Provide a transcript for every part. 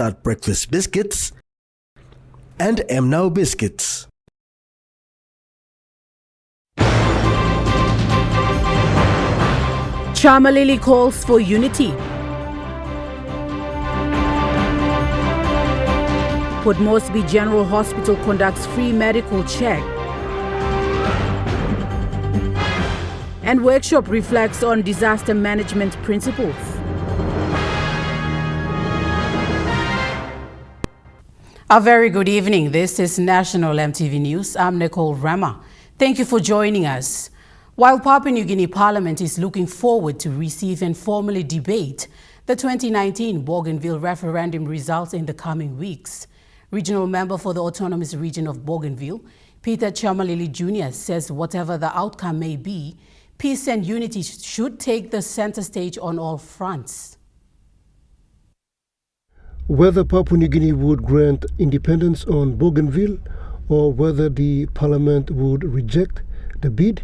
Start Breakfast Biscuits and Now Biscuits. Chamalili calls for unity. Port Moresby General Hospital conducts free medical check. And workshop reflects on disaster management principles. A very good evening. This is National EMTV News. I'm Nicole Rama. Thank you for joining us. While Papua New Guinea Parliament is looking forward to receive and formally debate the 2019 Bougainville referendum results in the coming weeks, Regional Member for the Autonomous Region of Bougainville, Peter Chamalili Jr. says whatever the outcome may be, peace and unity should take the center stage on all fronts. Whether Papua New Guinea would grant independence on Bougainville or whether the Parliament would reject the bid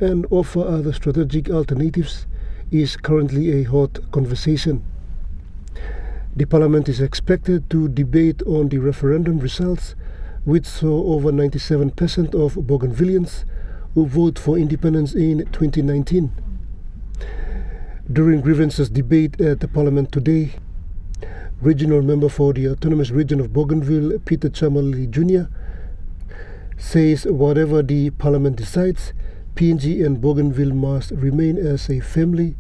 and offer other strategic alternatives is currently a hot conversation. The Parliament is expected to debate on the referendum results, which saw over 97% of Bougainvilleans who vote for independence in 2019. During grievances debate at the Parliament today, Regional Member for the Autonomous Region of Bougainville, Peter Chamalili Jr., says whatever the Parliament decides, PNG and Bougainville must remain as a family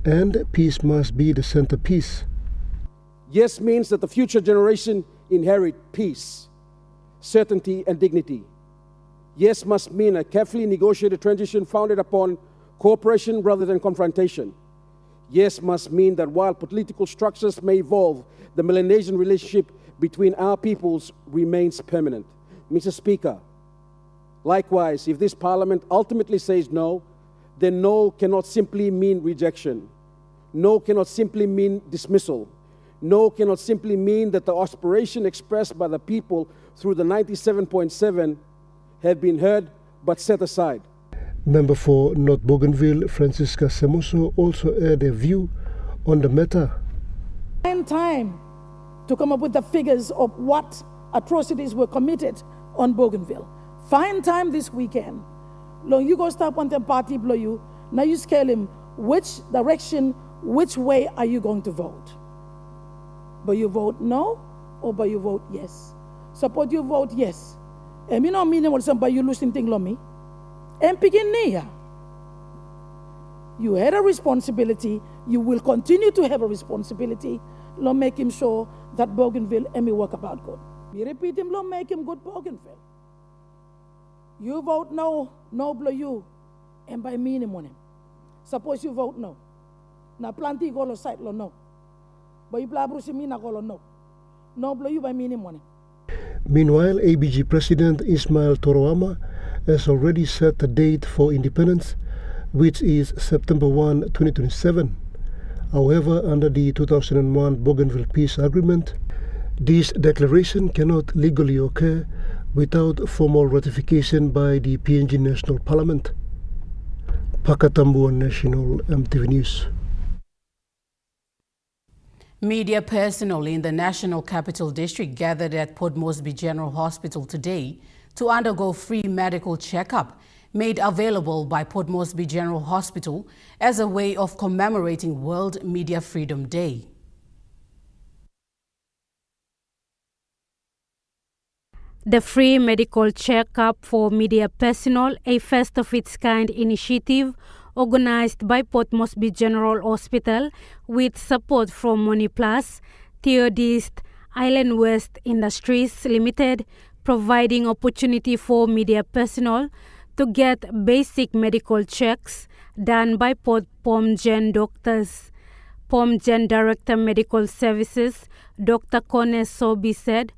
and peace must be the centerpiece. Yes means that the future generation inherit peace, certainty and dignity. Yes must mean a carefully negotiated transition founded upon cooperation rather than confrontation. Yes must mean that while political structures may evolve, the Melanesian relationship between our peoples remains permanent. Mr. Speaker, likewise, if this Parliament ultimately says no, then no cannot simply mean rejection. No cannot simply mean dismissal. No cannot simply mean that the aspiration expressed by the people through the 97.7 have been heard but set aside. Member for North Bougainville, Francisca Semoso, also had a view on the matter. Find time to come up with the figures of what atrocities were committed on Bougainville. Find time this weekend. Long you go stop on the party blow you. Now you scale him. Which direction, which way are you going to vote? But you vote no or but you vote yes? Suppose you vote yes. And you know meaning what somebody you losing thing me. And begin near. You had a responsibility. You will continue to have a responsibility. Lord, make him sure that Bougainville and me work about good. Me repeat him, Lord, make him good Bougainville. You vote no, no blow you, and by meaning on him. Suppose you vote no. Now plenty go to site no. But you blah bruce me na go no. No blow you by meaning on him. Meanwhile, ABG President Ismail Toroama has already set the date for independence, which is September 1, 2027. However, under the 2001 Bougainville Peace Agreement, this declaration cannot legally occur without formal ratification by the PNG National Parliament. Pakatambuan National EMTV News. Media personnel in the National Capital District gathered at Port Moresby General Hospital today to undergo free medical checkup made available by Port Moresby General Hospital as a way of commemorating World Media Freedom Day. The free medical checkup for media personnel, a first of its kind initiative organized by Port Moresby General Hospital with support from Money Plus, Theodist, Island West Industries Limited, providing opportunity for media personnel to get basic medical checks done by Port POMGen doctors. POMGen Director Medical Services, Dr. Kone Sobi said,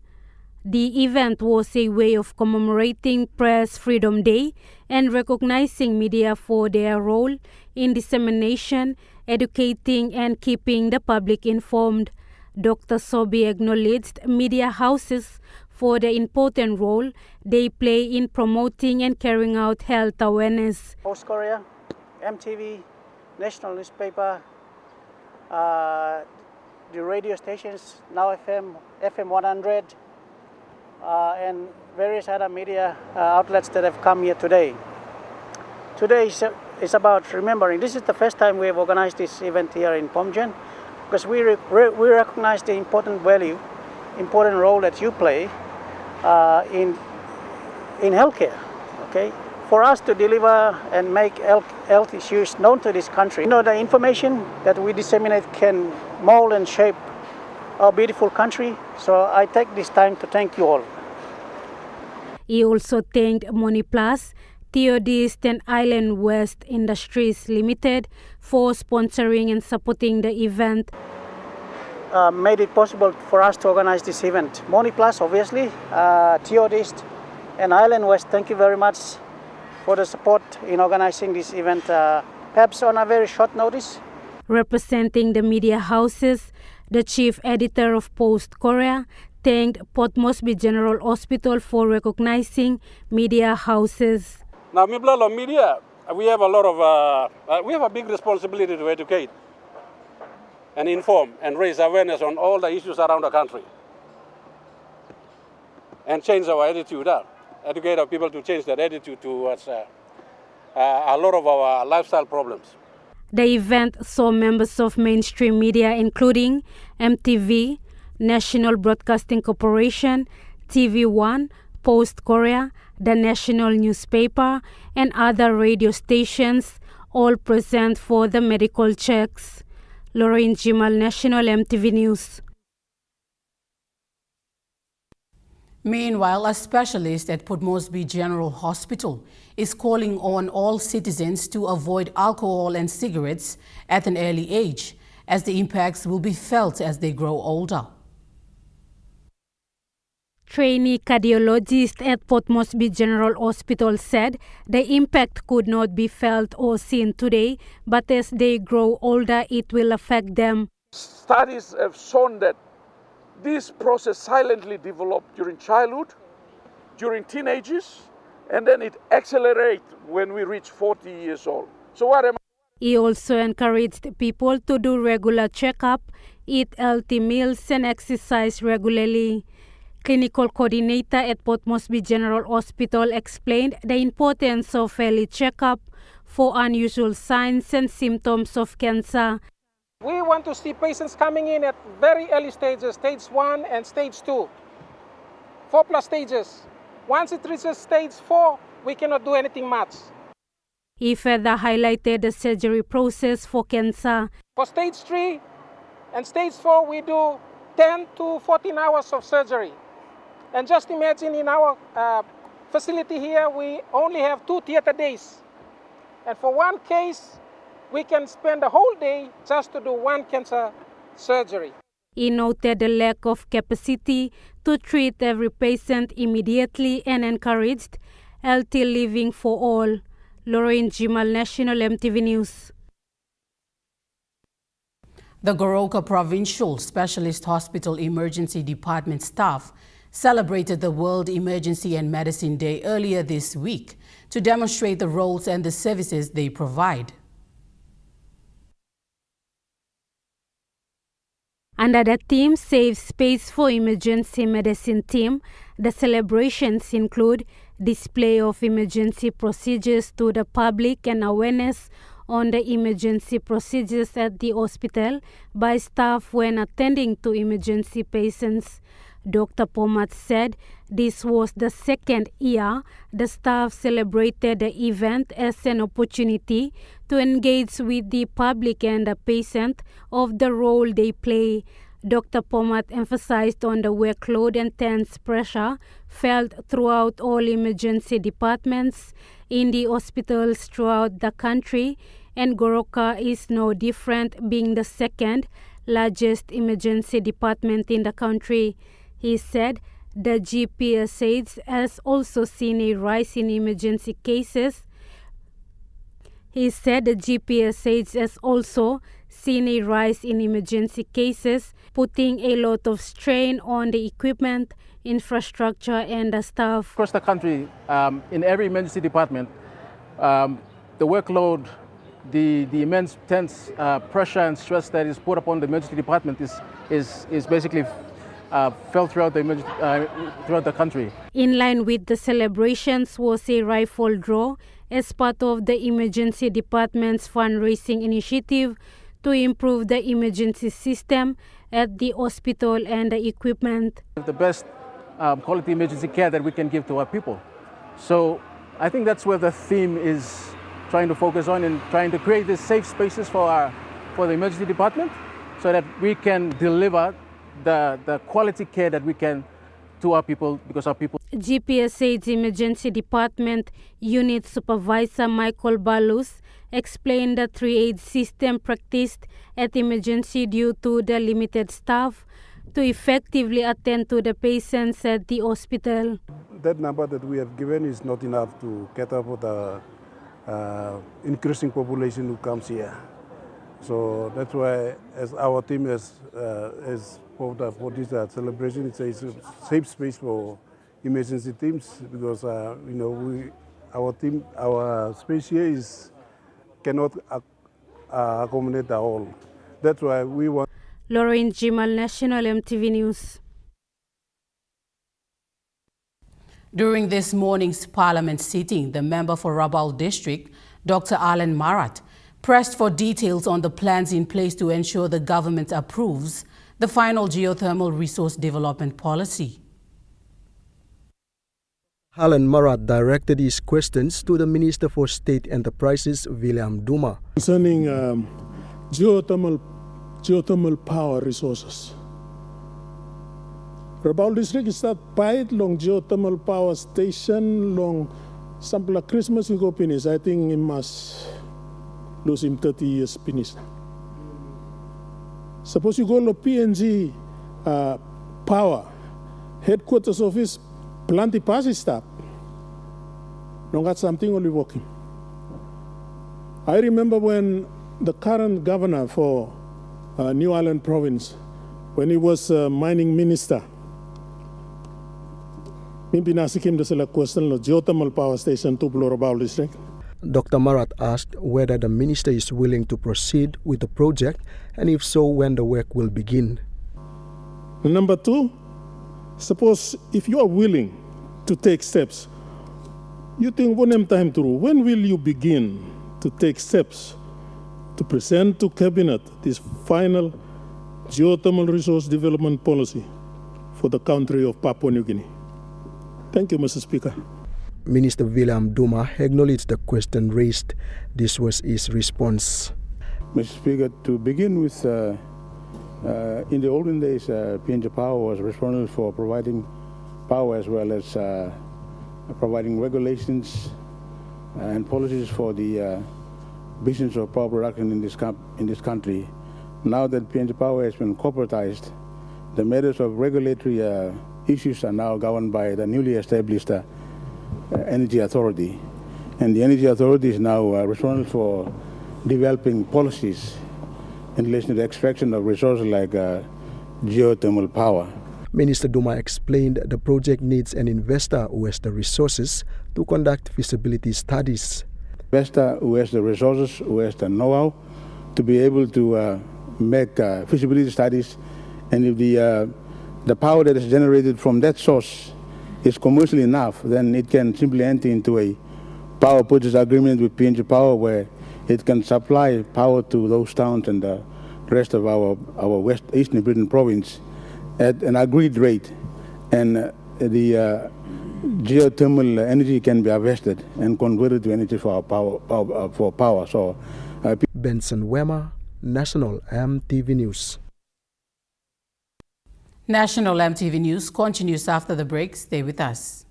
the event was a way of commemorating Press Freedom Day and recognizing media for their role in dissemination, educating, and keeping the public informed. Dr. Sobi acknowledged media houses for the important role they play in promoting and carrying out health awareness. Post Korea, EMTV, national newspaper, the radio stations, Now FM, FM 100, and various other media outlets that have come here today. Today is about remembering. This is the first time we have organized this event here in Pomgen, because we recognize the important value, important role that you play in healthcare. Okay, for us to deliver and make health issues known to this country. You know, the information that we disseminate can mold and shape our beautiful country. So I take this time to thank you all. He also thanked MoneyPlus, Theodist and Island West Industries Limited for sponsoring and supporting the event. Made it possible for us to organize this event. MoneyPlus, obviously, Theodist and Island West, thank you very much for the support in organizing this event, perhaps on a very short notice. Representing the media houses, the chief editor of Post Korea thanked Port Moresby General Hospital for recognizing media houses. Now, media, we have a big responsibility to educate and inform and raise awareness on all the issues around the country and change our attitude educate our people to change their attitude towards a lot of our lifestyle problems. The event saw members of mainstream media including EMTV, National Broadcasting Corporation, TV1, Post Korea, the national newspaper, and other radio stations, all present for the medical checks. Lorraine Jimal, National EMTV News. Meanwhile, a specialist at Port Moresby General Hospital is calling on all citizens to avoid alcohol and cigarettes at an early age, as the impacts will be felt as they grow older. Trainee cardiologist at Port Moresby General Hospital said the impact could not be felt or seen today, but as they grow older, it will affect them. Studies have shown that this process silently developed during childhood, during teenagers, and then it accelerates when we reach 40 years old. So He also encouraged people to do regular checkup, eat healthy meals, and exercise regularly. Clinical coordinator at Port Moresby General Hospital explained the importance of early checkup for unusual signs and symptoms of cancer. We want to see patients coming in at very early stages, stage 1 and stage 2, 4+ stages. Once it reaches stage 4, we cannot do anything much. He further highlighted the surgery process for cancer. For stage 3 and stage 4, we do 10 to 14 hours of surgery. And just imagine in our facility here, we only have 2 theater days. And for one case, we can spend the whole day just to do one cancer surgery. He noted the lack of capacity to treat every patient immediately and encouraged healthy living for all. Lorraine Jimal, National EMTV News. The Goroka Provincial Specialist Hospital Emergency Department staff celebrated the World Emergency and Medicine Day earlier this week to demonstrate the roles and the services they provide. Under the theme Save Space for Emergency Medicine team, the celebrations include display of emergency procedures to the public and awareness on the emergency procedures at the hospital by staff when attending to emergency patients. Dr. Pomat said this was the second year the staff celebrated the event as an opportunity to engage with the public and the patient of the role they play. Dr. Pomat emphasized on the workload and tense pressure felt throughout all emergency departments in the hospitals throughout the country, and Goroka is no different, being the second largest emergency department in the country. He said the GPSH has also seen a rise in emergency cases. He said the GPSH has also seen a rise in emergency cases, putting a lot of strain on the equipment, infrastructure, and the staff. Across the country, in every emergency department, the workload, the immense tense pressure and stress that is put upon the emergency department is is basically felt throughout the country. In line with the celebrations was a rifle draw as part of the emergency department's fundraising initiative to improve the emergency system at the hospital and the equipment. The best quality emergency care that we can give to our people. So I think that's where the theme is trying to focus on, and trying to create these safe spaces for the emergency department so that we can deliver the quality care that we can to our people, because our people. GPSA's Emergency Department Unit Supervisor Michael Balus explained the 3-aid system practiced at emergency due to the limited staff to effectively attend to the patients at the hospital. That number that we have given is not enough to cater for the increasing population who comes here. So that's why, as our team has for this celebration, it's a safe space for emergency teams, because our space here cannot accommodate all. That's why we want. Lauren Jimal, National EMTV News. During this morning's Parliament sitting, the member for Rabaul District, Dr. Alan Marat, pressed for details on the plans in place to ensure the government approves the final geothermal resource development policy. Alan Marat directed his questions to the Minister for State Enterprises, William Duma. Concerning geothermal power resources. Rabaul District is that bite long geothermal power station long sample Christmas we go finish. I think it must lose him 30 years finish. Suppose you go to PNG power headquarters office plenty pass stop. Don't got something only working. I remember when the current governor for New Island province, when he was mining minister, maybe nasikim the select question of geothermal power station to Rabaul District. Dr. Marat asked whether the minister is willing to proceed with the project, and if so, when the work will begin. Number two, suppose if you are willing to take steps, you think one time through, when will you begin to take steps to present to Cabinet this final geothermal resource development policy for the country of Papua New Guinea? Thank you, Mr. Speaker. Minister William Duma acknowledged the question raised. This was his response. Mr. Speaker, to begin with, in the olden days, PNG Power was responsible for providing power as well as providing regulations and policies for the business of power production in this country. Now that PNG Power has been corporatized, the matters of regulatory issues are now governed by the newly established Energy Authority. And the Energy Authority is now responsible for developing policies in relation to the extraction of resources like geothermal power. Minister Duma explained the project needs an investor who has the resources to conduct feasibility studies. Investor who has the resources, who has the know-how to be able to make feasibility studies, and if the power that is generated from that source is commercially enough, then it can simply enter into a power purchase agreement with PNG Power, where it can supply power to those towns and the rest of our Eastern Britain province at an agreed rate, and the geothermal energy can be harvested and converted to energy for power. So, Benson Wema, National EMTV News. National EMTV News continues after the break. Stay with us.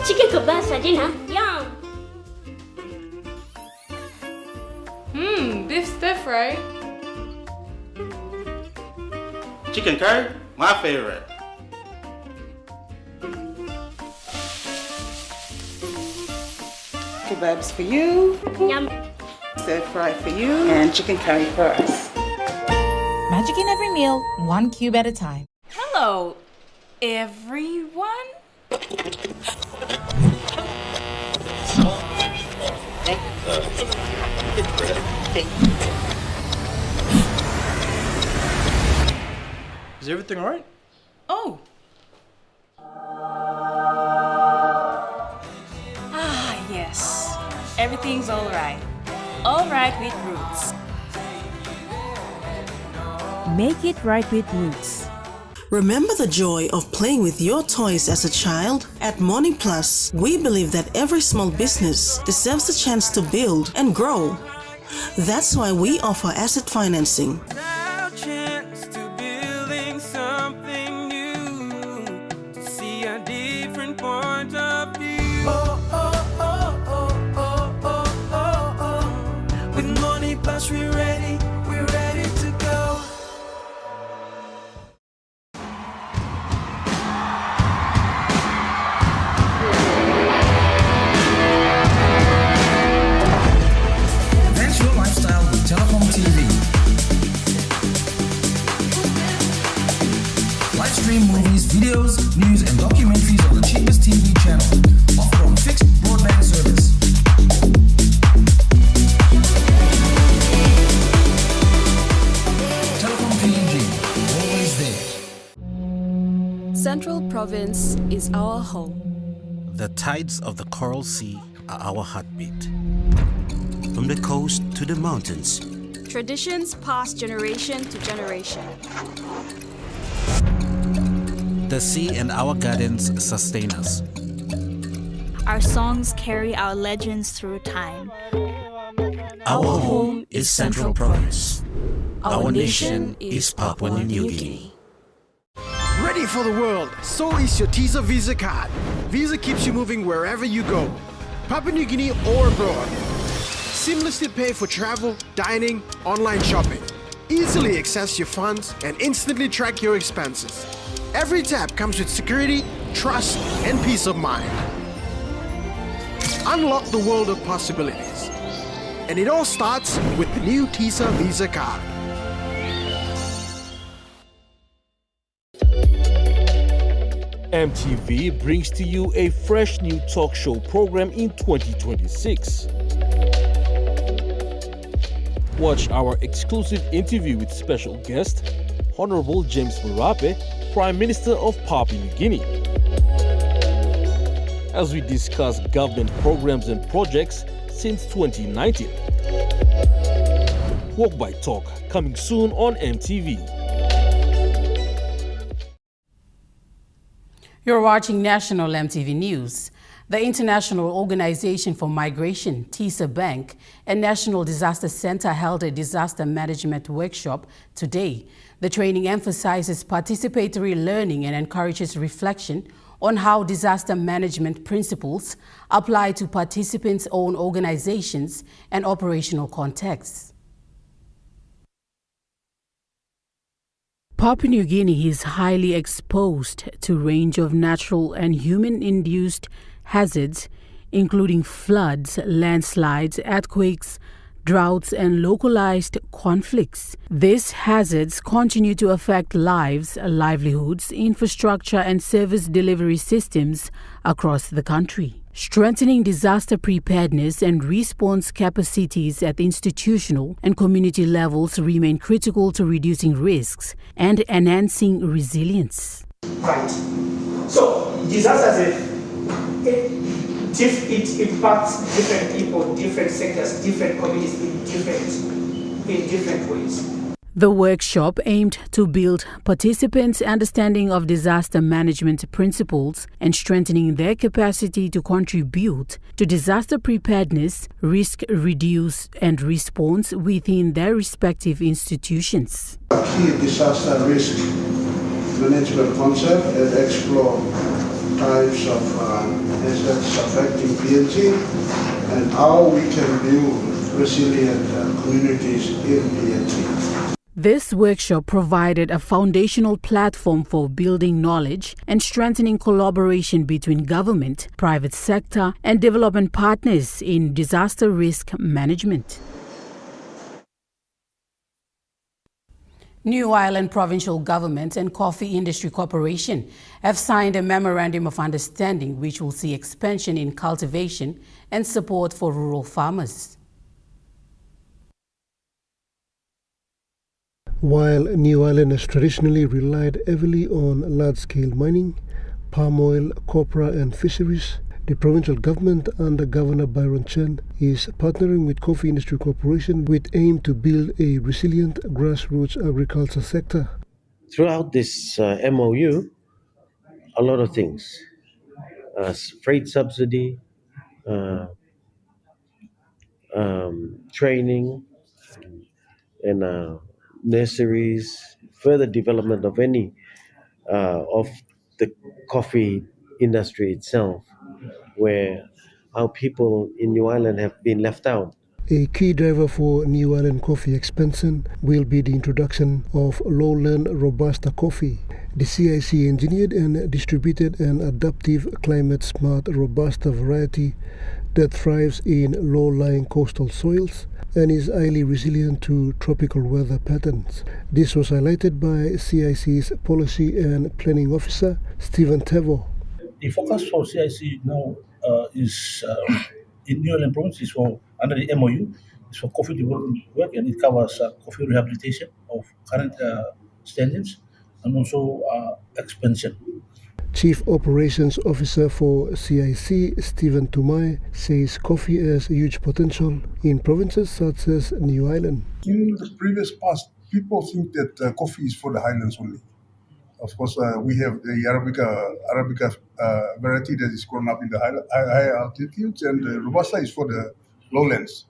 Chicken kebab for dinner. Yum! Beef stir fry. Chicken curry, my favorite. Kebabs for you. Yum. Stir fry for you. And chicken curry for us. Magic in every meal, one cube at a time. Hello, everyone. everything all right? Oh. Yes. Everything's all right. All right with Roots. Make it right with Roots. Remember the joy of playing with your toys as a child? At Morning Plus, we believe that every small business deserves a chance to build and grow. That's why we offer asset financing. With Money Plus, we're ready to go. Advance your lifestyle with Telecom TV. Live stream movies, videos, news, and documentaries on the cheapest TV channel. Offer on fixed broadband service. Central Province is our home. The tides of the Coral Sea are our heartbeat. From the coast to the mountains, Traditions pass generation to generation. the sea and our gardens sustain us. Our songs carry our legends through time. Our home is Central Province. Our nation is Papua New Guinea. Ready for the world, so is your TISA Visa card. Visa keeps you moving wherever you go, Papua New Guinea or abroad. Seamlessly pay for travel, dining, online shopping. Easily access your funds and instantly track your expenses. Every tap comes with security, trust, and peace of mind. Unlock the world of possibilities. And it all starts with the new TISA Visa card. EMTV brings to you a fresh new talk show program in 2026. Watch our exclusive interview with special guest, Honorable James Marape, Prime Minister of Papua New Guinea, as we discuss government programs and projects since 2019. Walk by Talk, coming soon on EMTV. You're watching National EMTV News. The International Organization for Migration, TISA Bank, and National Disaster Center held a disaster management workshop today. The training emphasizes participatory learning and encourages reflection on how disaster management principles apply to participants' own organizations and operational contexts. Papua New Guinea is highly exposed to a range of natural and human-induced hazards, including floods, landslides, earthquakes, droughts, and localized conflicts. These hazards continue to affect lives, livelihoods, infrastructure, and service delivery systems across the country. Strengthening disaster preparedness and response capacities at institutional and community levels remain critical to reducing risks and enhancing resilience. Right. So, disasters, it impacts different people, different sectors, different communities in different ways. The workshop aimed to build participants' understanding of disaster management principles and strengthening their capacity to contribute to disaster preparedness, risk reduce, and response within their respective institutions. Key disaster risk management concept and explore types of assets affecting PNG and how we can build resilient communities in PNG. This workshop provided a foundational platform for building knowledge and strengthening collaboration between government, private sector, and development partners in disaster risk management. New Ireland Provincial Government and Coffee Industry Corporation have signed a Memorandum of Understanding which will see expansion in cultivation and support for rural farmers. While New Ireland has traditionally relied heavily on large-scale mining, palm oil, copra and fisheries, the provincial government under Governor Byron Chen is partnering with Coffee Industry Corporation with aim to build a resilient grassroots agriculture sector. Throughout this MOU, a lot of things, freight subsidy, uh, training, and nurseries, further development of any of the coffee industry itself, where our people in New Ireland have been left out. A key driver for New Ireland coffee expansion will be the introduction of lowland Robusta coffee. The CIC engineered and distributed an adaptive climate-smart Robusta variety that thrives in low-lying coastal soils and is highly resilient to tropical weather patterns. This was highlighted by CIC's Policy and Planning Officer, Stephen Tevo. The focus for CIC now is in New Ireland province is for under the MOU is for coffee development work, and it covers coffee rehabilitation of current standards and also expansion. Chief Operations Officer for CIC, Stephen Tumai, says coffee has huge potential in provinces such as New Ireland. In the previous past, people think that coffee is for the highlands only. Of course, we have the Arabica variety that is grown up in the high altitudes, and the Robusta is for the lowlands.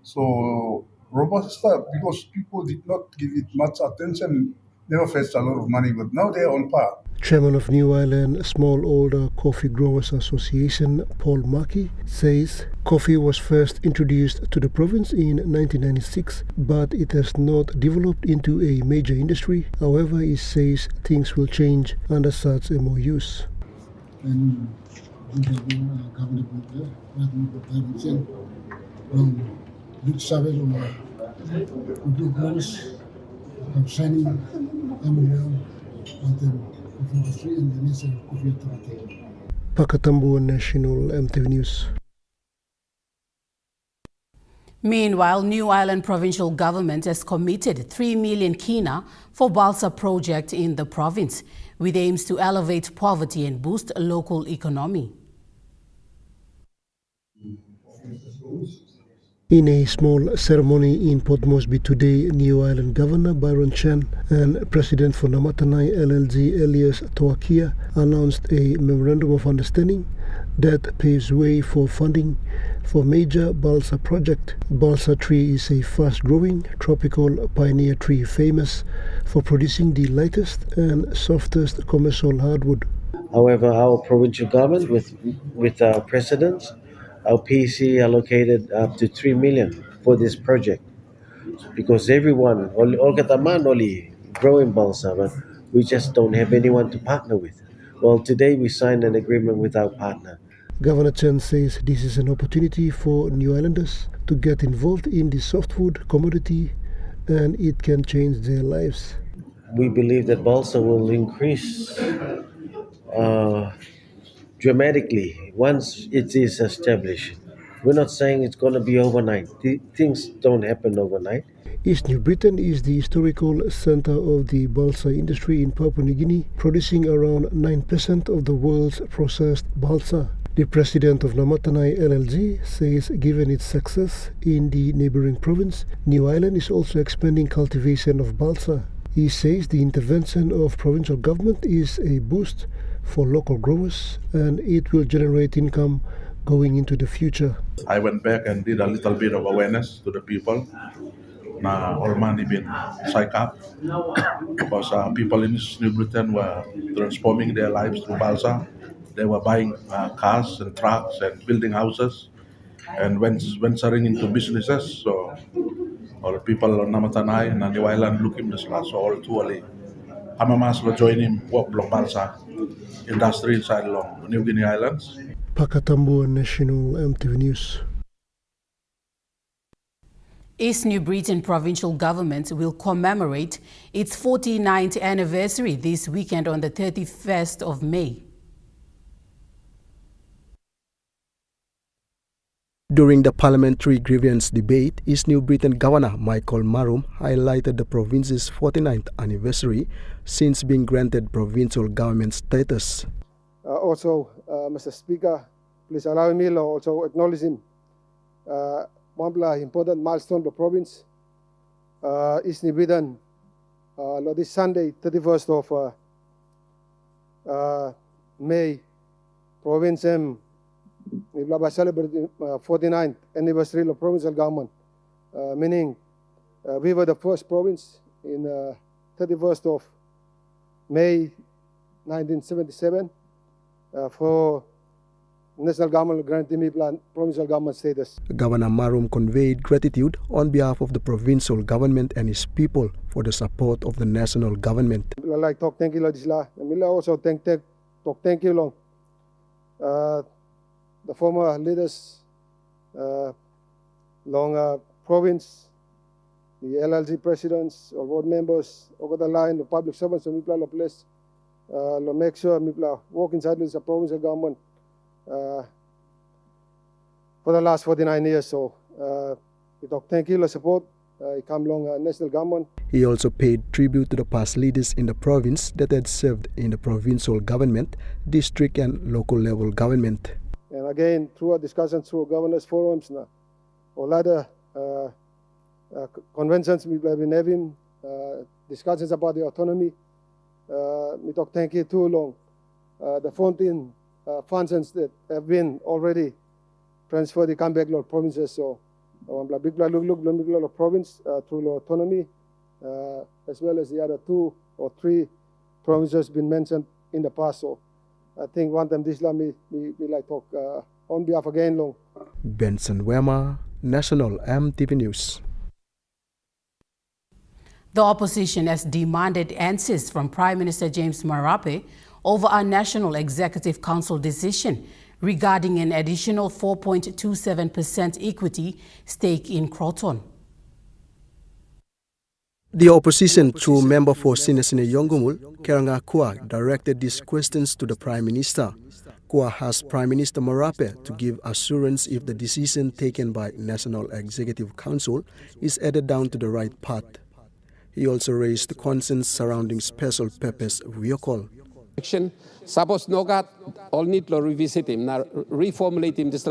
So Robusta, because people did not give it much attention, never fetched a lot of money, but now they are on par. Chairman of New Ireland Smallholder Coffee Growers Association, Paul Mackey, says coffee was first introduced to the province in 1996, but it has not developed into a major industry. However, he says things will change under such MOUs. And we have been governed with good growers, signing MOU, and then Pakatambu National MTV News. Meanwhile, New Ireland provincial government has committed 3 million kina for Balsa project in the province, with aims to elevate poverty and boost local economy. In a small ceremony in Port Moresby today, New Ireland Governor Byron Chen and President for Namatanai LLG Elias Toakia announced a memorandum of understanding that paves way for funding for major balsa project. Balsa tree is a fast-growing tropical pioneer tree famous for producing the lightest and softest commercial hardwood. However, our provincial government with our presidents, our PC allocated up to 3 million for this project, because everyone, all Kataman only growing balsa, but we just don't have anyone to partner with. Well, today we signed an agreement with our partner. Governor Chen says this is an opportunity for New Islanders to get involved in the softwood commodity, and it can change their lives. We believe that balsa will increase dramatically once it is established. We're not saying it's going to be overnight. Things don't happen overnight. East New Britain is the historical center of the balsa industry in Papua New Guinea, producing around 9% of the world's processed balsa. The president of Namatanai LLG says given its success in the neighboring province, New Ireland is also expanding cultivation of balsa. He says the intervention of provincial government is a boost for local growers and it will generate income going into the future. I went back and did a little bit of awareness to the people. Now, all money been psyched up because people in New Britain were transforming their lives through balsa. They were buying cars and trucks and building houses and venturing into businesses. So all the people of Namatanai and New Ireland look him this last so all too early. Hamamas will join him work block balsa industry inside along New Guinea Islands. Pakatambu National MTV News. East New Britain provincial government will commemorate its 49th anniversary this weekend on the 31st of May. During the parliamentary grievance debate, East New Britain Governor Michael Marum highlighted the province's 49th anniversary since being granted provincial government status. Mr. Speaker, please allow me to also acknowledge him. One important milestone of the province, East New Britain, this Sunday, 31st of May, province we celebrating 49th anniversary of provincial government, meaning we were the first province in 31st of May 1977 for national government granting me provincial government status. Governor Marum conveyed gratitude on behalf of the provincial government and his people for the support of the national government. I like to thank you, Ladisla. I also thank you, long. The former leaders, long province, the LLG presidents, or board members, over the line, the public servants, and people place, make sure people work inside the provincial government for the last 49 years. So, we talk thank you for support. It come along national government. He also paid tribute to the past leaders in the province that had served in the provincial government, district and local level government. And again, through our discussions, through governors' forums, or other conventions we have been having, discussions about the autonomy. We talk thank you too long. The 14 functions that have been already transferred, they come back to provinces. So, big look province through autonomy, as well as the other 2 or 3 provinces been mentioned in the past. So, I think one time this we like talk on behalf again long. Benson Wema, National EMTV News. The opposition has demanded answers from Prime Minister James Marape over a National Executive Council decision regarding an additional 4.27% equity stake in Croton. The opposition, through member for Sinesine Yongumul, Keranga Kua, directed these questions to the Prime Minister. Kua asked Prime Minister Marape to give assurance if the decision taken by National Executive Council is headed down to the right path. He also raised concerns surrounding special purpose vehicle. Suppose Nogat all need to revisit him, now reformulate him this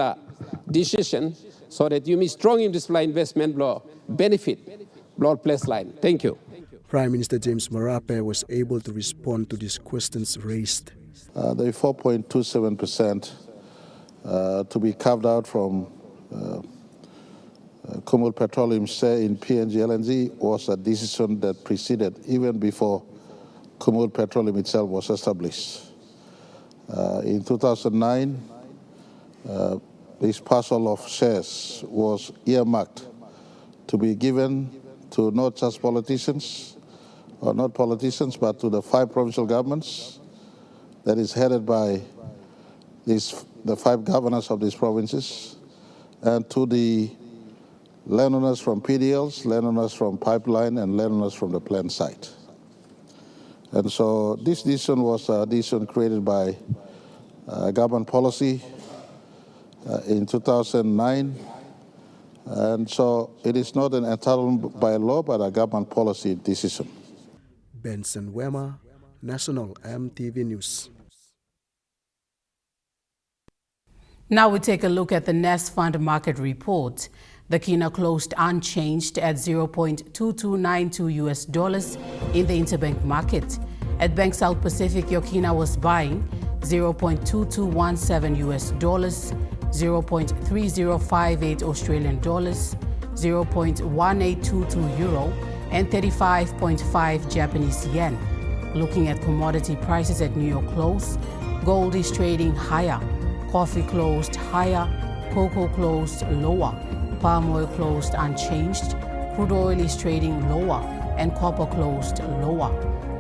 decision so that you may strong in this investment law benefit Lord Place line. Thank you. Prime Minister James Marape was able to respond to these questions raised. The 4.27% to be carved out from Kumul Petroleum's share in PNG LNG was a decision that preceded even before Kumul Petroleum itself was established. In 2009, this parcel of shares was earmarked to be given to not just politicians, or not politicians, but to the 5 provincial governments that is headed by the 5 governors of these provinces, and to the landowners from PDLs, landowners from pipeline, and landowners from the plant site. And so this decision was a decision created by government policy in 2009. And so it is not an entitlement by law, but a government policy decision. Benson Wema, National EMTV News. Now we take a look at the Nest Fund market report. The Kina closed unchanged at $0.2292 US in the interbank market. At Bank South Pacific, your Kina was buying $0.2217 US, 0.3058 Australian dollars, 0.1822 euro, and 35.5 Japanese yen. Looking at commodity prices at New York close, gold is trading higher, coffee closed higher, cocoa closed lower, palm oil closed unchanged, crude oil is trading lower, and copper closed lower.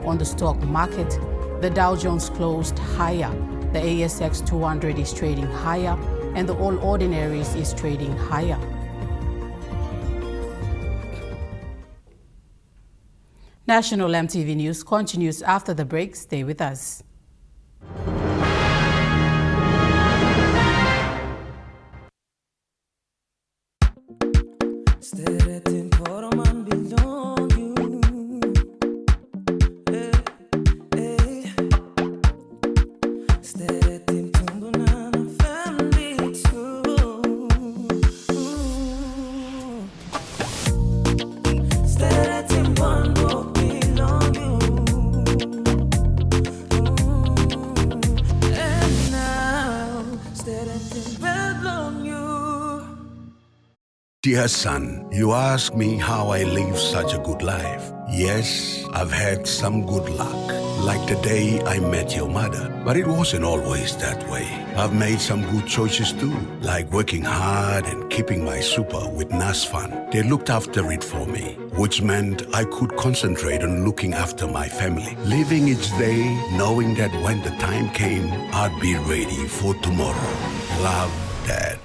On the stock market, the Dow Jones closed higher, the ASX 200 is trading higher, and the All Ordinaries is trading higher. National EMTV News continues after the break. Stay with us. Dear son, you ask me how I live such a good life. Yes, I've had some good luck, like the day I met your mother. But it wasn't always that way. I've made some good choices too, like working hard and keeping my super with NASFAN. They looked after it for me, which meant I could concentrate on looking after my family. Living each day, knowing that when the time came, I'd be ready for tomorrow. Love, Dad.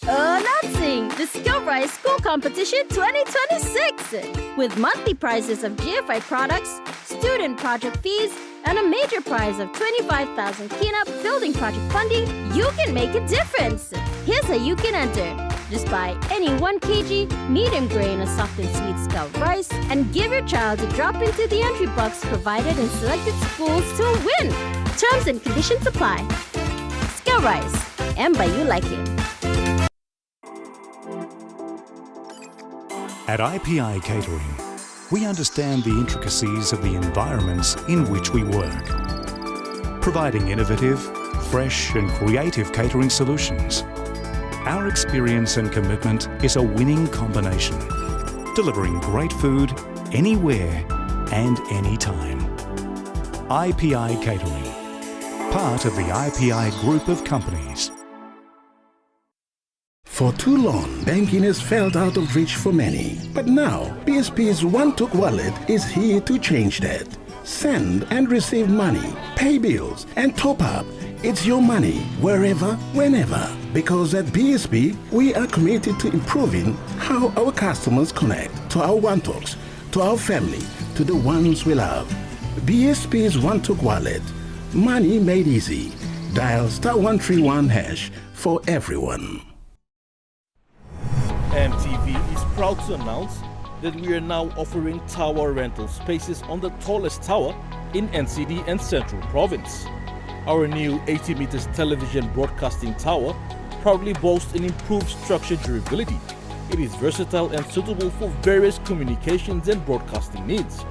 Announcing the Skill Rise School Competition 2026! With monthly prizes of GFI products, student project fees, and a major prize of 25,000 Kina building project funding, you can make a difference! Here's how you can enter. Just buy any 1 kg medium grain or soft and sweet Scout rice and give your child a drop into the entry box provided in selected schools to win! Terms and conditions apply. Scout Rice, and by you like it. At IPI Catering, we understand the intricacies of the environments in which we work, providing innovative, fresh and creative catering solutions. Our experience and commitment is a winning combination, delivering great food anywhere and anytime. IPI Catering, part of the IPI group of companies. For too long, banking has felt out of reach for many. But now, BSP's One-Took Wallet is here to change that. Send and receive money, pay bills, and top up. It's your money, wherever, whenever. Because at BSP, we are committed to improving how our customers connect to our One-Toks, to our family, to the ones we love. BSP's One-Took Wallet. Money made easy. Dial *131# for everyone. EMTV is proud to announce that we are now offering tower rental spaces on the tallest tower in NCD and Central Province. Our new 80 meters television broadcasting tower proudly boasts an improved structure durability. It is versatile and suitable for various communications and broadcasting needs.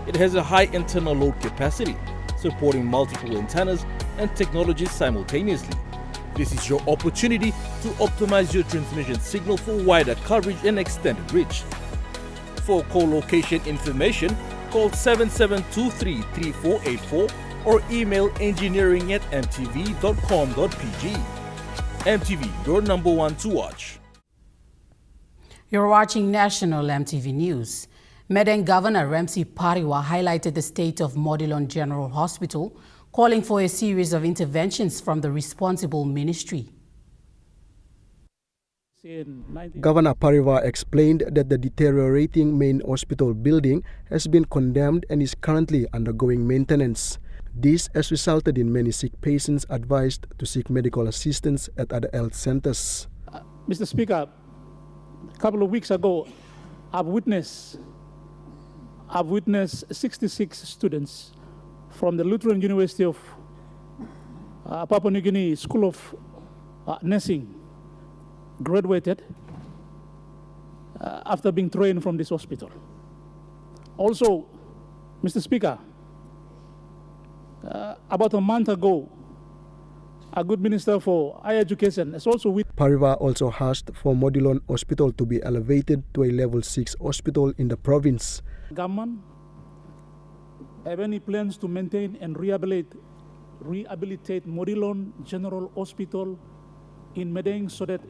It has a high internal load capacity, supporting multiple antennas and technologies simultaneously. This is your opportunity to optimize your transmission signal for wider coverage and extended reach. For co-location information, call 7723-3484 or email engineering@mtv.com.pg. MTV, your number one to watch. You're watching National MTV News. Medang Governor Ramsey Pariwa highlighted the state of Modilon General Hospital, calling for a series of interventions from the responsible ministry. Governor Pariwa explained that the deteriorating main hospital building has been condemned and is currently undergoing maintenance. This has resulted in many sick patients advised to seek medical assistance at other health centers. Mr. Speaker, a couple of weeks ago, I've witnessed 66 students from the Lutheran University of Papua New Guinea School of Nursing graduated after being trained from this hospital. Also, Mr. Speaker, about a month ago, a good minister for higher education has also Pariwa also asked for Modilon Hospital to be elevated to a level 6 hospital in the province. Government have any plans to maintain and rehabilitate Modilon General Hospital in Medang so that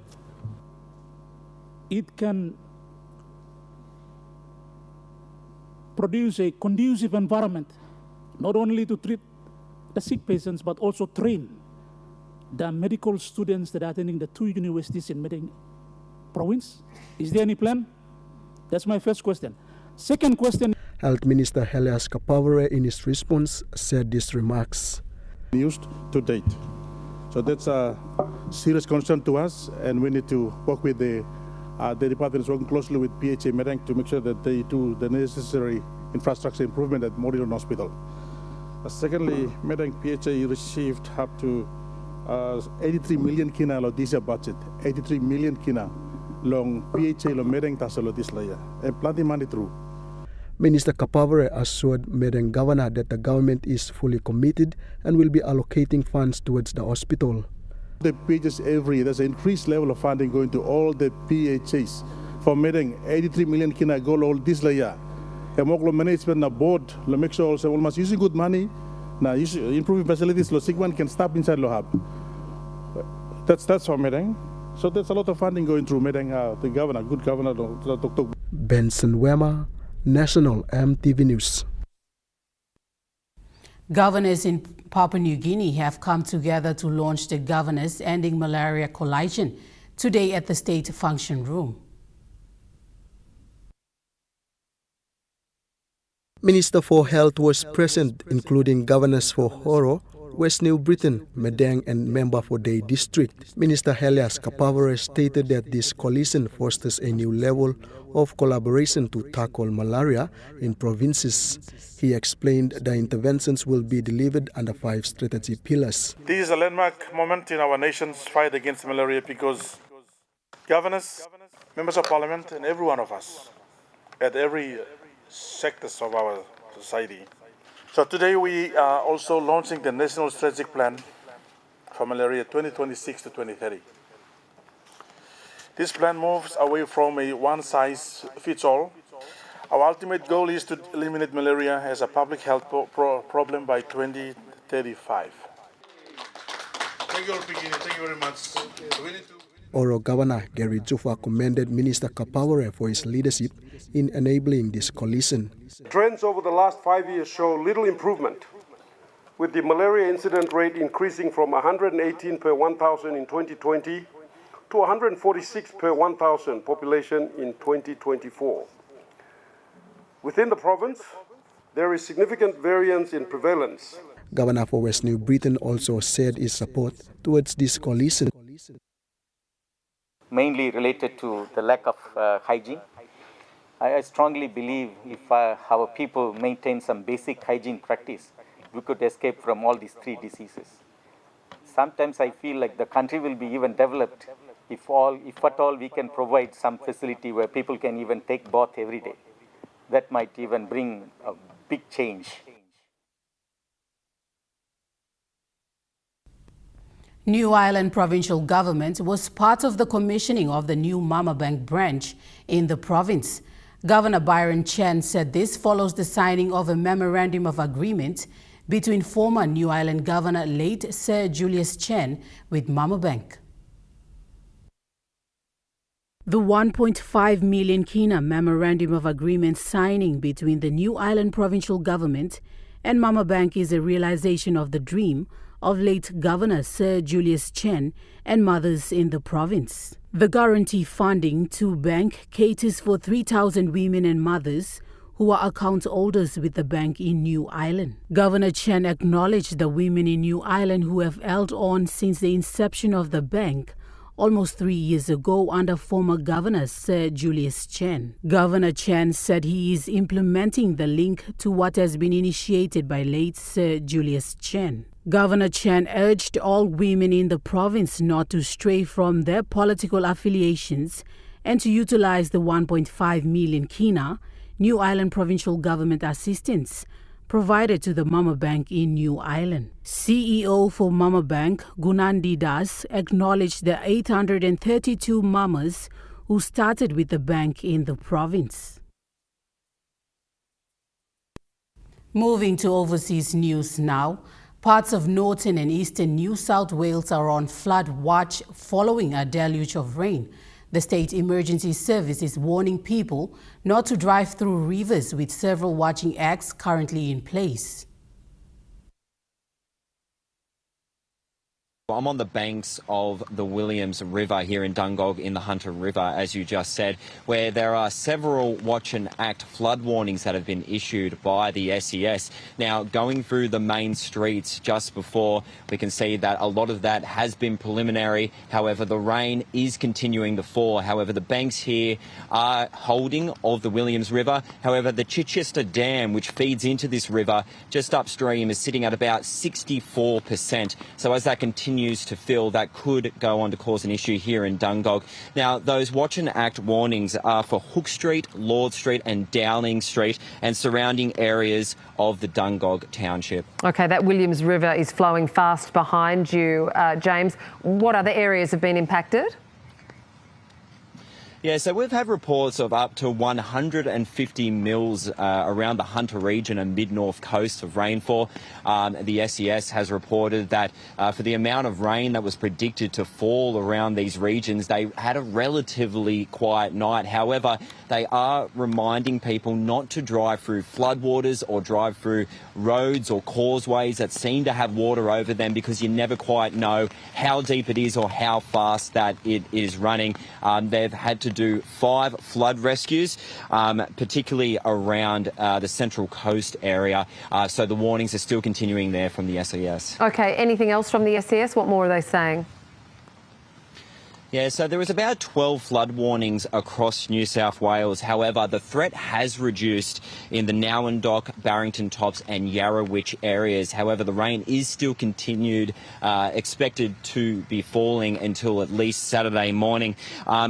it can produce a conducive environment, not only to treat the sick patients, but also train the medical students that are attending the 2 universities in Medang province? Is there any plan? That's my first question. Second question. Health Minister Helias Kapavere in his response said these remarks. Used to date. So that's a serious concern to us, and we need to work with the The department is working closely with PHA Medeng to make sure that they do the necessary infrastructure improvement at Morilon Hospital. Secondly, Medeng PHA received up to 83 million kina lo this budget, 83 million kina long PHA lo Medeng tasalo this layer, and plenty money through. Minister Kapavere assured Medeng Governor that the government is fully committed and will be allocating funds towards the hospital. The pages every there's an increased level of funding going to all the PHAs. For Medeng, 83 million kina go all this layer. A moklo management na board lo make sure also almost using good money. Now improving facilities lo Sigman can stop inside lo hub. That's for Medeng. So there's a lot of funding going through Medeng. The governor, good governor, Dr. Benson Wema, National EMTV News. Governors in Papua New Guinea have come together to launch the Governors Ending Malaria Coalition today at the State Function Room. Minister for Health was present, including governors for Horo, West New Britain, Medeng, and member for Day District. Minister Helias Kapavere stated that this coalition fosters a new level of collaboration to tackle malaria in provinces. He explained the interventions will be delivered under 5 strategy pillars. This is a landmark moment in our nation's fight against malaria because governors, members of parliament, and every one of us at every sectors of our society. So today we are also launching the National Strategic Plan for Malaria 2026 to 2030. This plan moves away from a one-size-fits-all. Our ultimate goal is to eliminate malaria as a public health problem by 2035. Thank you all, Thank you very much. Oro Governor Gary Jufa commended Minister Kapavere for his leadership in enabling this coalition. Trends over the last 5 years show little improvement, with the malaria incident rate increasing from 118 per 1,000 in 2020 to 146 per 1,000 population in 2024. Within the province, there is significant variance in prevalence. Governor for West New Britain also said his support towards this coalition. Mainly related to the lack of hygiene. I strongly believe if our people maintain some basic hygiene practice, we could escape from all these 3 diseases. Sometimes I feel like the country will be even developed if at all we can provide some facility where people can even take bath every day. That might even bring a big change. New Ireland Provincial Government was part of the commissioning of the new Mama Bank branch in the province. Governor Byron Chen said this follows the signing of a memorandum of agreement between former New Ireland Governor late Sir Julius Chen with Mama Bank. The 1.5 million kina memorandum of agreement signing between the New Ireland Provincial Government and Mama Bank is a realization of the dream of late Governor Sir Julius Chen and mothers in the province. The guarantee funding to bank caters for 3,000 women and mothers who are account holders with the bank in New Ireland. Governor Chen acknowledged the women in New Ireland who have held on since the inception of the bank almost 3 years ago under former Governor Sir Julius Chen. Governor Chen said he is implementing the link to what has been initiated by late Sir Julius Chen. Governor Chen urged all women in the province not to stray from their political affiliations and to utilize the 1.5 million kina New Ireland Provincial Government assistance provided to the Mama Bank in New Ireland. CEO for Mama Bank, Gunandi Das, acknowledged the 832 mamas who started with the bank in the province. Moving to overseas news now. Parts of northern and eastern New South Wales are on flood watch following a deluge of rain. The State Emergency Service is warning people not to drive through rivers, with several watching acts currently in place. I'm on the banks of the Williams River here in Dungog in the Hunter River, as you just said, where there are several Watch and Act flood warnings that have been issued by the SES. Now, going through the main streets just before, we can see that a lot of that has been preliminary. However, the rain is continuing to fall. However, the banks here are holding of the Williams River. However, the Chichester Dam, which feeds into this river just upstream, is sitting at about 64%. So as that continues to fill, that could go on to cause an issue here in Dungog. Now, those Watch and Act warnings are for Hook Street, Lord Street and Dowling Street and surrounding areas of the Dungog township. OK, that Williams River is flowing fast behind you, James. What other areas have been impacted? Yeah, so we've had reports of up to 150 mils around the Hunter region and mid-north coast of rainfall. The SES has reported that for the amount of rain that was predicted to fall around these regions, they had a relatively quiet night. However, they are reminding people not to drive through floodwaters or drive through roads or causeways that seem to have water over them, because you never quite know how deep it is or how fast that it is running. They've had to do 5 flood rescues, particularly around the Central Coast area. So the warnings are still continuing there from the SES. OK, anything else from the SES? What more are they saying? Yeah, so there was about 12 flood warnings across New South Wales. However, the threat has reduced in the Nowandock, Barrington Tops and Yarrawitch areas. However, the rain is still expected to be falling until at least Saturday morning.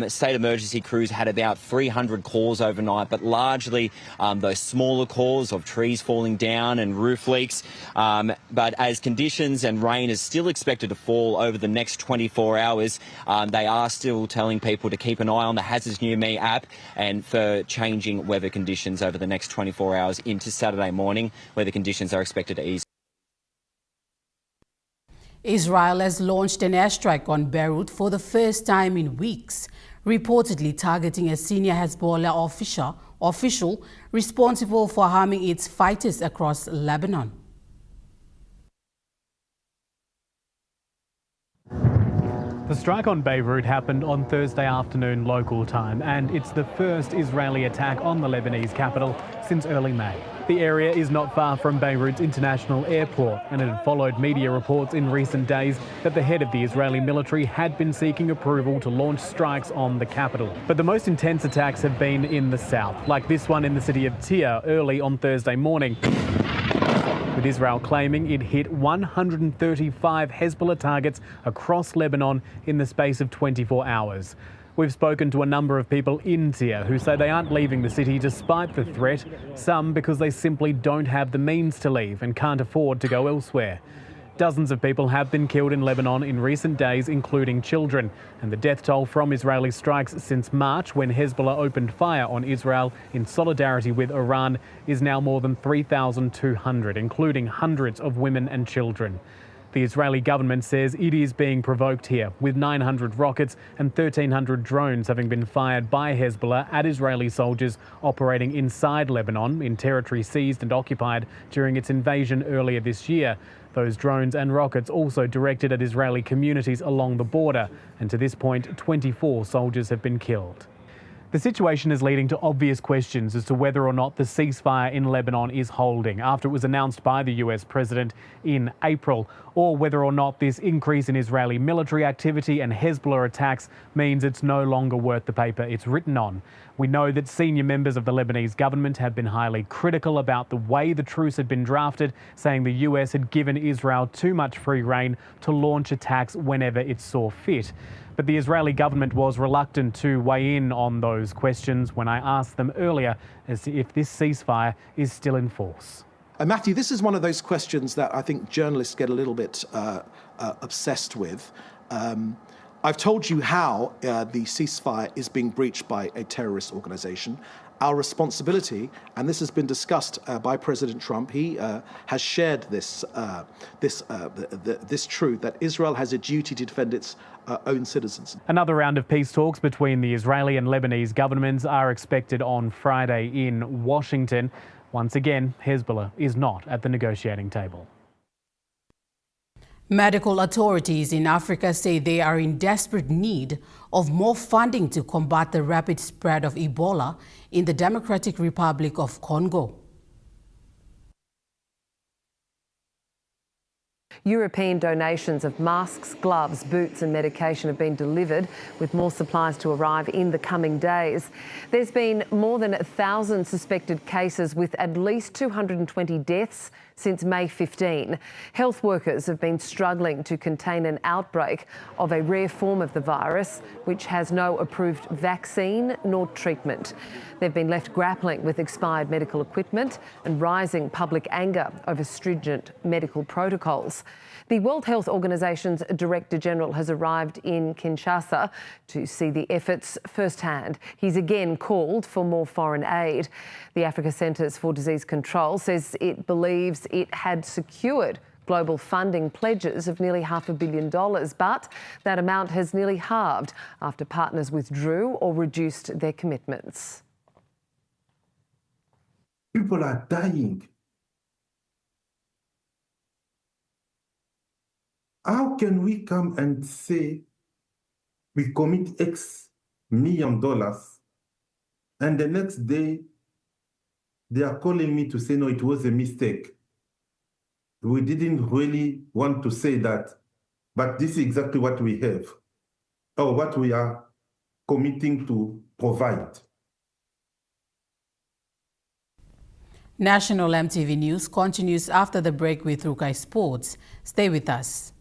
State emergency crews had about 300 calls overnight, but largely those smaller calls of trees falling down and roof leaks. But as conditions and rain is still expected to fall over the next 24 hours, they are still telling people to keep an eye on the Hazards Near Me app and for changing weather conditions over the next 24 hours into Saturday morning, where the conditions are expected to ease. Israel has launched an airstrike on Beirut for the first time in weeks, reportedly targeting a senior Hezbollah official responsible for harming its fighters across Lebanon. The strike on Beirut happened on Thursday afternoon local time, and it's the first Israeli attack on the Lebanese capital since early May. The area is not far from Beirut's international airport, and it had followed media reports in recent days that the head of the Israeli military had been seeking approval to launch strikes on the capital. But the most intense attacks have been in the south, like this one in the city of Tyre early on Thursday morning, with Israel claiming it hit 135 Hezbollah targets across Lebanon in the space of 24 hours. We've spoken to a number of people in Tyre who say they aren't leaving the city despite the threat, some because they simply don't have the means to leave and can't afford to go elsewhere. Dozens of people have been killed in Lebanon in recent days, including children, and the death toll from Israeli strikes since March, when Hezbollah opened fire on Israel in solidarity with Iran, is now more than 3,200, including hundreds of women and children. The Israeli government says it is being provoked here, with 900 rockets and 1,300 drones having been fired by Hezbollah at Israeli soldiers operating inside Lebanon in territory seized and occupied during its invasion earlier this year. Those drones and rockets also directed at Israeli communities along the border, and to this point, 24 soldiers have been killed. The situation is leading to obvious questions as to whether or not the ceasefire in Lebanon is holding after it was announced by the US president in April, or whether or not this increase in Israeli military activity and Hezbollah attacks means it's no longer worth the paper it's written on. We know that senior members of the Lebanese government have been highly critical about the way the truce had been drafted, saying the US had given Israel too much free rein to launch attacks whenever it saw fit. But the Israeli government was reluctant to weigh in on those questions when I asked them earlier as to if this ceasefire is still in force. Matthew, this is one of those questions that I think journalists get a little bit obsessed with. I've told you how the ceasefire is being breached by a terrorist organization. Our responsibility, and this has been discussed by President Trump, he has shared this truth that Israel has a duty to defend its own citizens. Another round of peace talks between the Israeli and Lebanese governments are expected on Friday in Washington. Once again, Hezbollah is not at the negotiating table. Medical authorities in Africa say they are in desperate need of more funding to combat the rapid spread of Ebola in the Democratic Republic of Congo. European donations of masks, gloves, boots and medication have been delivered, with more supplies to arrive in the coming days. There's been more than 1,000 suspected cases, with at least 220 deaths since May 15. Health workers have been struggling to contain an outbreak of a rare form of the virus, which has no approved vaccine nor treatment. They've been left grappling with expired medical equipment and rising public anger over stringent medical protocols. The World Health Organization's Director General has arrived in Kinshasa to see the efforts firsthand. He's again called for more foreign aid. The Africa Centres for Disease Control says it believes it had secured global funding pledges of nearly $500 million, but that amount has nearly halved after partners withdrew or reduced their commitments. People are dying. How can we come and say we commit X $million and the next day they are calling me to say, no, it was a mistake. We didn't really want to say that, but this is exactly what we have, or what we are committing to provide. National EMTV News continues after the break with Rukai Sports. Stay with us.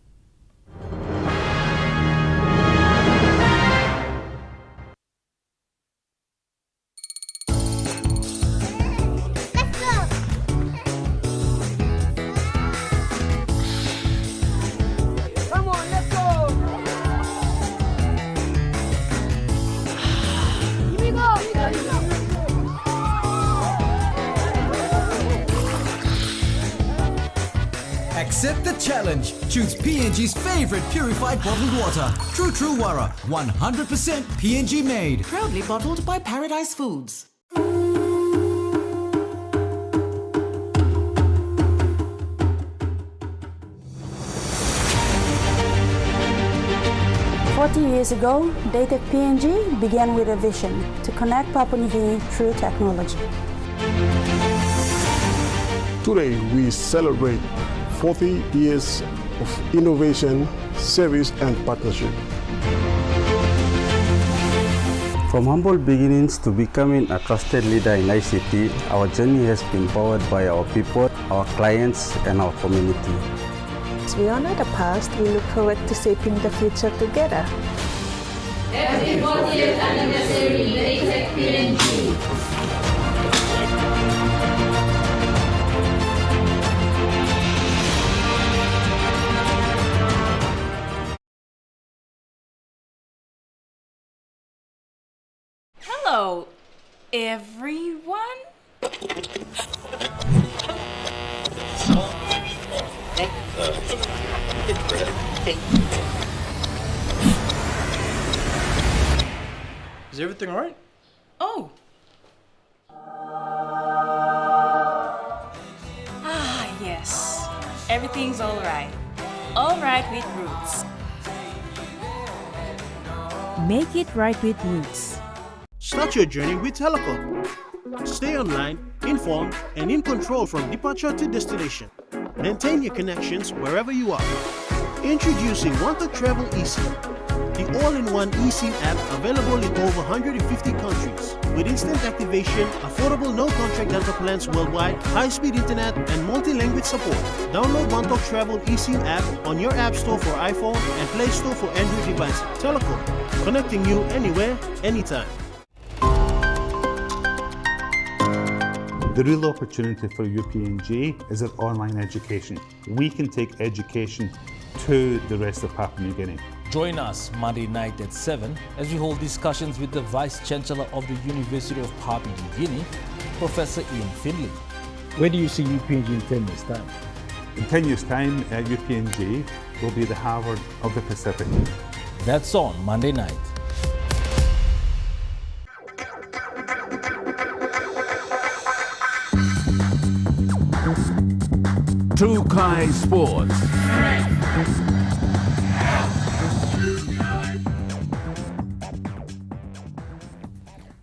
Accept the challenge. Choose PNG's favorite purified bottled water. True Wara, 100% PNG made. Proudly bottled by Paradise Foods. 40 years ago, Datek PNG began with a vision to connect Papua New Guinea through technology. Today, we celebrate 40 years of innovation, service, and partnership. From humble beginnings to becoming a trusted leader in ICT, our journey has been powered by our people, our clients, and our community. As we honor the past, we look forward to shaping the future together. Happy 40th anniversary, Datek PNG. Hello, everyone. Is everything all right? Oh. Yes. Everything's all right. All right with Roots. Make it right with Roots. Start your journey with Telecom. Stay online, informed, and in control from departure to destination. Maintain your connections wherever you are. Introducing OneTalk Travel eSIM, the all-in-one eSIM app available in over 150 countries. With instant activation, affordable no-contract data plans worldwide, high-speed internet, and multi-language support. Download OneTalk Travel eSIM app on your App Store for iPhone and Play Store for Android devices. Telecom, connecting you anywhere, anytime. The real opportunity for UPNG is our online education. We can take education to the rest of Papua New Guinea. Join us Monday night at 7 as we hold discussions with the Vice Chancellor of the University of Papua New Guinea, Professor Ian Finley. Where do you see UPNG in 10 years' time? In 10 years' time, UPNG will be the Harvard of the Pacific. That's on Monday night. Rukai Sports.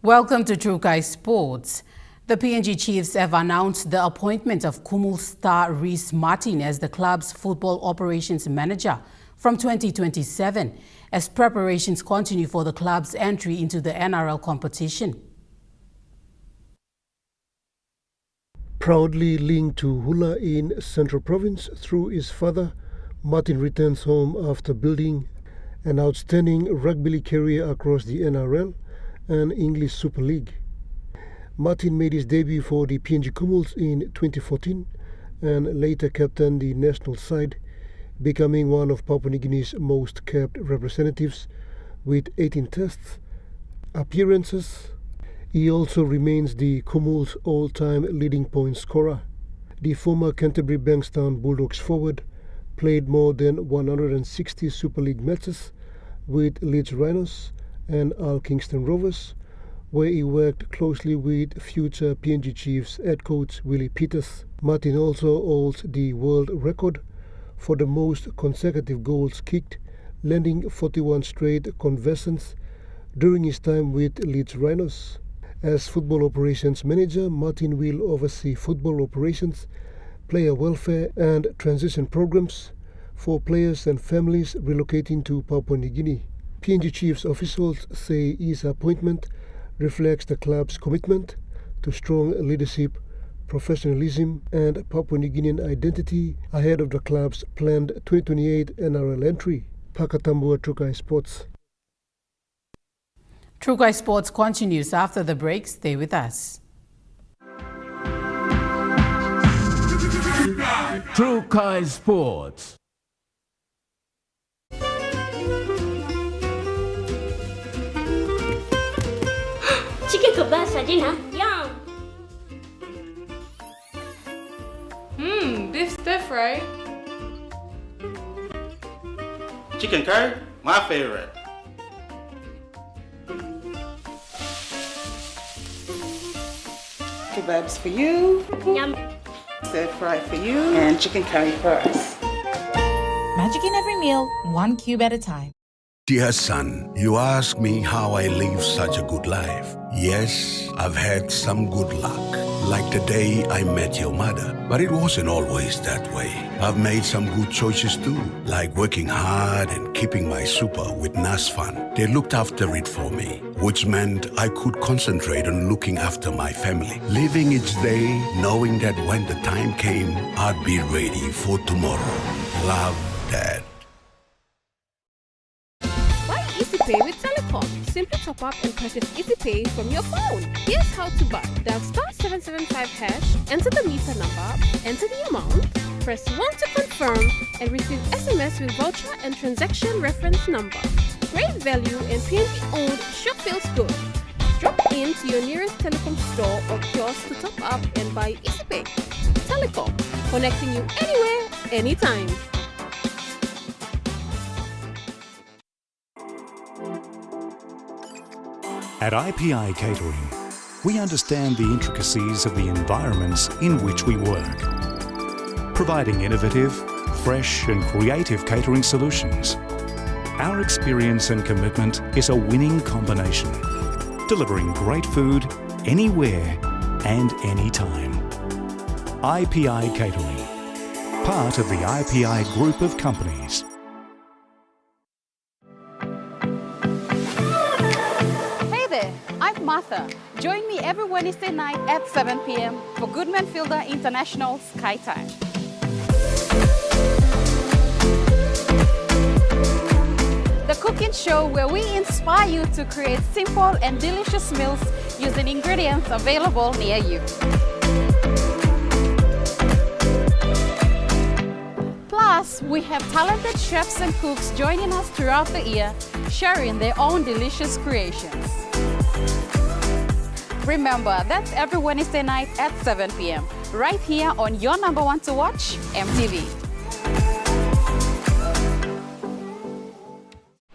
Welcome to True Guy Sports. The PNG Chiefs have announced the appointment of Kumul star Reese Martin as the club's football operations manager from 2027 as preparations continue for the club's entry into the NRL competition. Proudly linked to Hula in Central Province through his father, Martin returns home after building an outstanding rugby league career across the NRL and English Super League. Martin made his debut for the PNG Kumuls in 2014 and later captained the national side, becoming one of Papua New Guinea's most capped representatives with 18 tests appearances. He also remains the Kumuls' all-time leading point scorer. The former Canterbury Bankstown Bulldogs forward played more than 160 Super League matches with Leeds Rhinos and Al Kingston Rovers, where he worked closely with future PNG Chiefs head coach Willie Peters. Martin also holds the world record for the most consecutive goals kicked, landing 41 straight conversions during his time with Leeds Rhinos. As football operations manager, Martin will oversee football operations, player welfare and transition programs for players and families relocating to Papua New Guinea. PNG Chiefs officials say his appointment reflects the club's commitment to strong leadership, professionalism and Papua New Guinean identity ahead of the club's planned 2028 NRL entry. Pakatambua, True Guy Sports. True Guy Sports continues after the break. Stay with us. True Guy Sports. Chicken kebab saja, yum. Beef stir fry. Chicken curry, my favorite. Kebabs for you. Yum. Stir fry for you. And chicken curry for us. Magic in every meal, one cube at a time. Dear son, you ask me how I live such a good life. Yes, I've had some good luck, like the day I met your mother. But it wasn't always that way. I've made some good choices too, like working hard and keeping my super with NASFAN. They looked after it for me, which meant I could concentrate on looking after my family. Living each day, knowing that when the time came, I'd be ready for tomorrow. Love, Dad. EasyPay with Telecom. Simply top up and purchase EasyPay from your phone. Here's how to buy. Dial *775#, enter the meter number, enter the amount, press 1 to confirm, and receive SMS with voucher and transaction reference number. Great value and PNG-owned sure feels good. Drop in to your nearest Telecom store or kiosk to top up and buy EasyPay. Telecom, connecting you anywhere, anytime. At IPI Catering, we understand the intricacies of the environments in which we work, providing innovative, fresh and creative catering solutions. Our experience and commitment is a winning combination, delivering great food anywhere and anytime. IPI Catering, part of the IPI group of companies. I'm Martha. Join me every Wednesday night at 7 p.m. for Goodman Fielder International Sky Time. The cooking show where we inspire you to create simple and delicious meals using ingredients available near you. Plus, we have talented chefs and cooks joining us throughout the year, sharing their own delicious creations. Remember, that's every Wednesday night at 7 p.m. right here on your number one to watch, EMTV.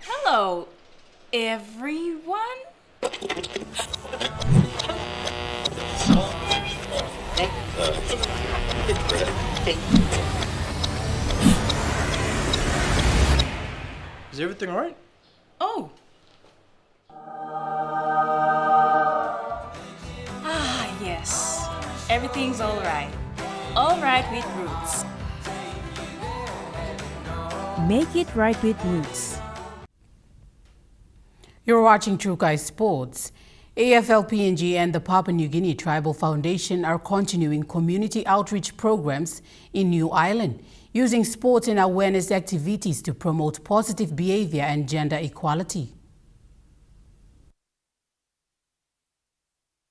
Hello, everyone. Is everything alright? Oh. Ah, yes. Everything's alright. Alright with Roots. Make it right with Roots. You're watching True Kai Sports. AFL-PNG and the Papua New Guinea Tribal Foundation are continuing community outreach programs in New Ireland, using sports and awareness activities to promote positive behavior and gender equality.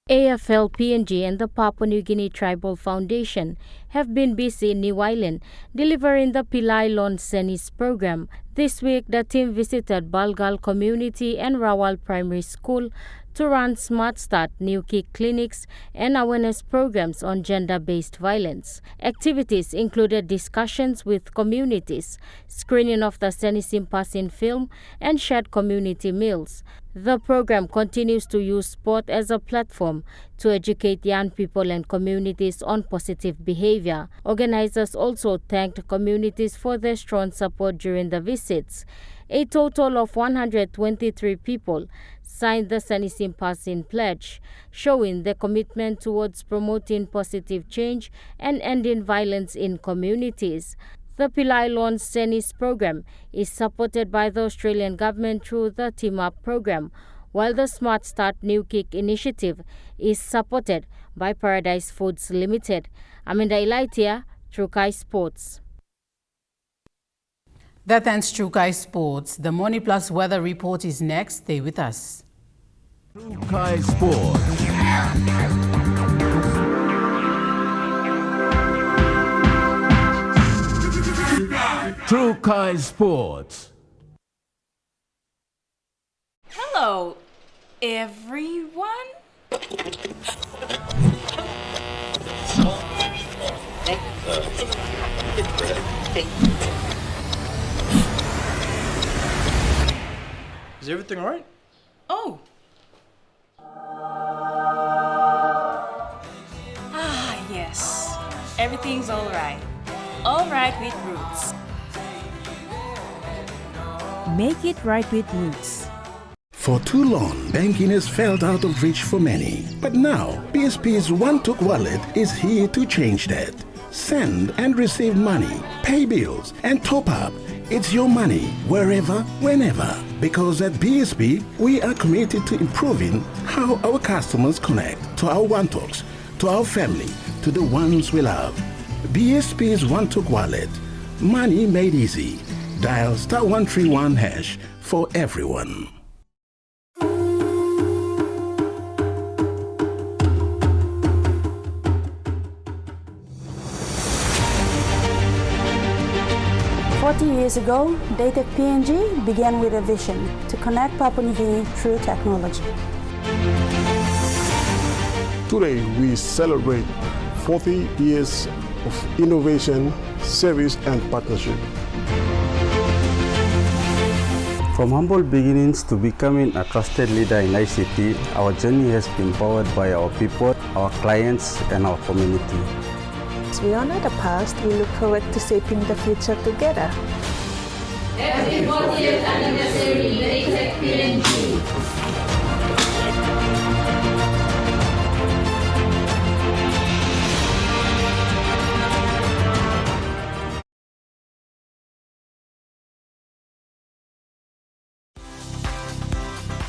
AFL-PNG and the Papua New Guinea Tribal Foundation have been busy in New Ireland delivering the Pillai Lon Senis program. This week, the team visited Balgal Community and Rawal Primary School to run Smart Start, New Kick clinics and awareness programs on gender-based violence. Activities included discussions with communities, screening of the Senisim Passing film, and shared community meals. The program continues to use sport as a platform to educate young people and communities on positive behavior. Organizers also thanked communities for their strong support during the visits. A total of 123 people signed the Senisim Passing pledge, showing their commitment towards promoting positive change and ending violence in communities. The Pillai Lon Senis program is supported by the Australian government through the Team Up program, while the Smart Start New Kick initiative is supported by Paradise Foods Limited. Aminda Ilaitia, True Kai Sports. That ends True Kai Sports. The Morning Plus weather report is next. Stay with us. True Kai Sports. True Kai Sports. Hello, everyone. Is everything alright? Oh. Ah, yes. Everything's alright. Alright with Roots. Make it right with Roots. For too long, banking has felt out of reach for many. But now, BSP's One-Took Wallet is here to change that. Send and receive money, pay bills, and top up. It's your money, wherever, whenever. Because at BSP, we are committed to improving how our customers connect to our One-Talks, to our family, to the ones we love. BSP's One-Took Wallet. Money made easy. Dial *131# for everyone. Years ago, Daytech PNG began with a vision to connect Papua New Guinea through technology. Today, we celebrate 40 years of innovation, service, and partnership. From humble beginnings to becoming a trusted leader in ICT, our journey has been powered by our people, our clients, and our community. As we honor the past, we look forward to shaping the future together. Happy 40th anniversary, Daytech PNG.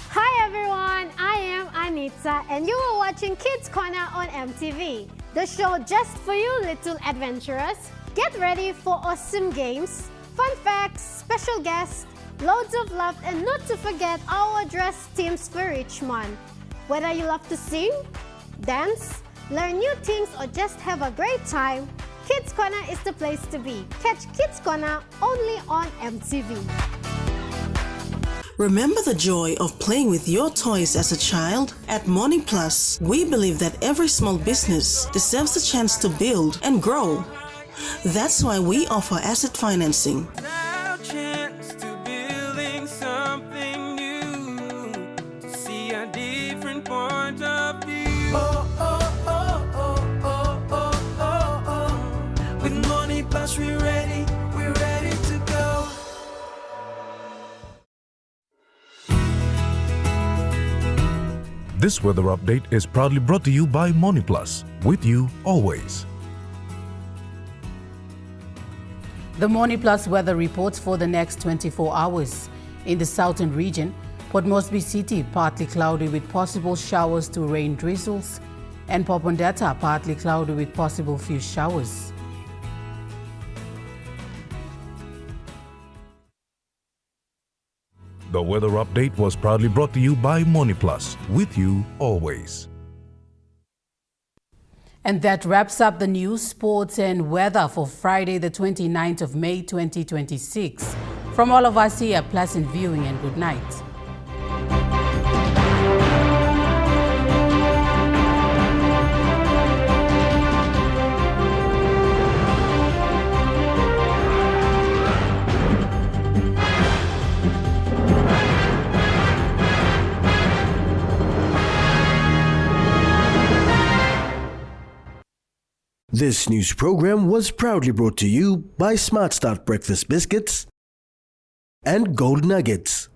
Hi everyone, I am Anita and you are watching Kids Corner on MTV. The show just for you little adventurers. Get ready for awesome games, fun facts, special guests, loads of love, and not to forget our dress teams for each month. Whether you love to sing, dance, learn new things, or just have a great time, Kids Corner is the place to be. Catch Kids Corner only on MTV. Remember the joy of playing with your toys as a child? At Morning Plus, we believe that every small business deserves a chance to build and grow. That's why we offer asset financing. This weather update is proudly brought to you by MoneyPlus, with you always. The Morning Plus weather reports for the next 24 hours. In the southern region, Port Moresby City, partly cloudy with possible showers to rain drizzles, and Popondetta, partly cloudy with possible few showers. The weather update was proudly brought to you by MoneyPlus, with you always. And that wraps up the news, sports and weather for Friday, the 29th of May, 2026. From all of us here, pleasant viewing and good night. This news program was proudly brought to you by Smart Start Breakfast Biscuits and Gold Nuggets.